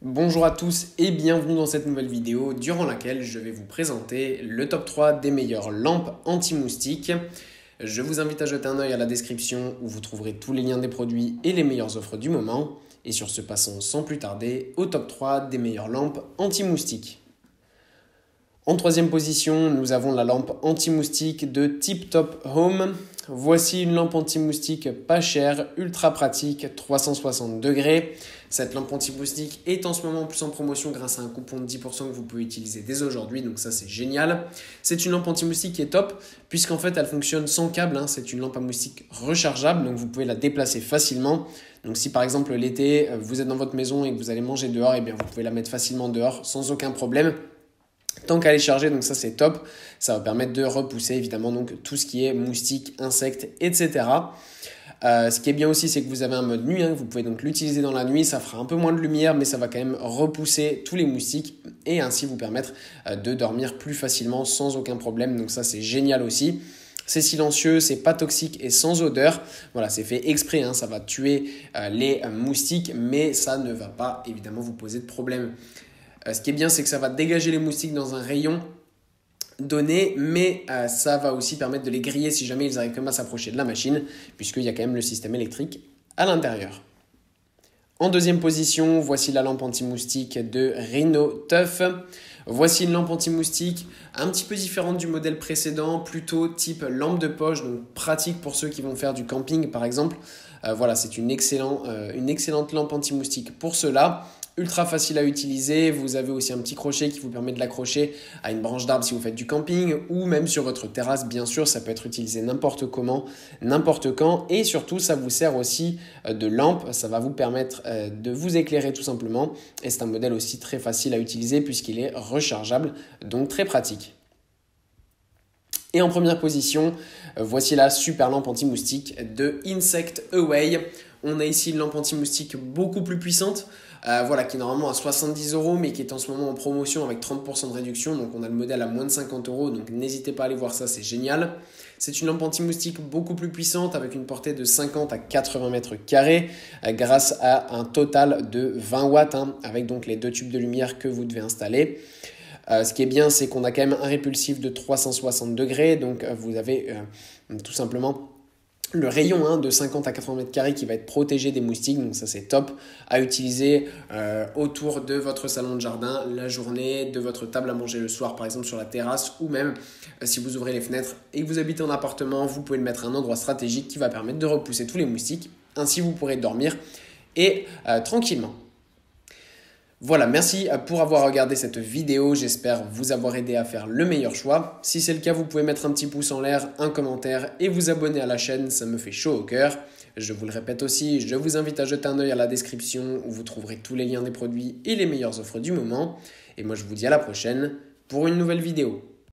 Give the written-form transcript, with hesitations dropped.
Bonjour à tous et bienvenue dans cette nouvelle vidéo durant laquelle je vais vous présenter le top 3 des meilleures lampes anti-moustiques. Je vous invite à jeter un œil à la description où vous trouverez tous les liens des produits et les meilleures offres du moment. Et sur ce, passons sans plus tarder au top 3 des meilleures lampes anti-moustiques. En troisième position, nous avons la lampe anti-moustique de Tip Top Home. Voici une lampe anti-moustique pas chère, ultra pratique, 360 degrés. Cette lampe anti-moustique est en ce moment en plus en promotion grâce à un coupon de 10% que vous pouvez utiliser dès aujourd'hui, donc ça c'est génial. C'est une lampe anti-moustique qui est top, puisqu'en fait elle fonctionne sans câble, c'est une lampe à moustique rechargeable, donc vous pouvez la déplacer facilement. Donc si par exemple l'été, vous êtes dans votre maison et que vous allez manger dehors, et bien vous pouvez la mettre facilement dehors sans aucun problème. Tant qu'elle est chargée, donc ça c'est top, ça va permettre de repousser évidemment donc tout ce qui est moustiques, insectes, etc. Ce qui est bien aussi, c'est que vous avez un mode nuit, vous pouvez donc l'utiliser dans la nuit, ça fera un peu moins de lumière, mais ça va quand même repousser tous les moustiques et ainsi vous permettre de dormir plus facilement sans aucun problème, donc ça c'est génial aussi. C'est silencieux, c'est pas toxique et sans odeur. Voilà, c'est fait exprès, ça va tuer les moustiques, mais ça ne va pas évidemment vous poser de problème. Ce qui est bien, c'est que ça va dégager les moustiques dans un rayon donné, mais ça va aussi permettre de les griller si jamais ils arrivent quand même à s'approcher de la machine, puisqu'il y a quand même le système électrique à l'intérieur. En deuxième position, voici la lampe anti-moustique de Rhino Tough. Voici une lampe anti-moustique un petit peu différente du modèle précédent, plutôt type lampe de poche, donc pratique pour ceux qui vont faire du camping par exemple. Voilà, c'est une excellente lampe anti-moustique pour cela. Ultra facile à utiliser, vous avez aussi un petit crochet qui vous permet de l'accrocher à une branche d'arbre si vous faites du camping ou même sur votre terrasse, bien sûr, ça peut être utilisé n'importe comment, n'importe quand et surtout ça vous sert aussi de lampe, ça va vous permettre de vous éclairer tout simplement et c'est un modèle aussi très facile à utiliser puisqu'il est rechargeable, donc très pratique. Et en première position, voici la super lampe anti-moustique de Insect Away. On a ici une lampe anti-moustique beaucoup plus puissante, qui est normalement à 70 €, mais qui est en ce moment en promotion avec 30% de réduction. Donc on a le modèle à moins de 50 €, donc n'hésitez pas à aller voir ça, c'est génial. C'est une lampe anti-moustique beaucoup plus puissante avec une portée de 50 à 80 mètres carrés grâce à un total de 20 watts, avec donc les deux tubes de lumière que vous devez installer. Ce qui est bien, c'est qu'on a quand même un répulsif de 360 degrés, donc vous avez tout simplement le rayon de 50 à 80 mètres carrés qui va être protégé des moustiques, donc ça c'est top à utiliser autour de votre salon de jardin la journée, de votre table à manger le soir par exemple sur la terrasse ou même si vous ouvrez les fenêtres et que vous habitez en appartement, vous pouvez le mettre à un endroit stratégique qui va permettre de repousser tous les moustiques, ainsi vous pourrez dormir et tranquillement. Voilà, merci pour avoir regardé cette vidéo, j'espère vous avoir aidé à faire le meilleur choix. Si c'est le cas, vous pouvez mettre un petit pouce en l'air, un commentaire et vous abonner à la chaîne, ça me fait chaud au cœur. Je vous le répète aussi, je vous invite à jeter un œil à la description où vous trouverez tous les liens des produits et les meilleures offres du moment. Et moi je vous dis à la prochaine pour une nouvelle vidéo.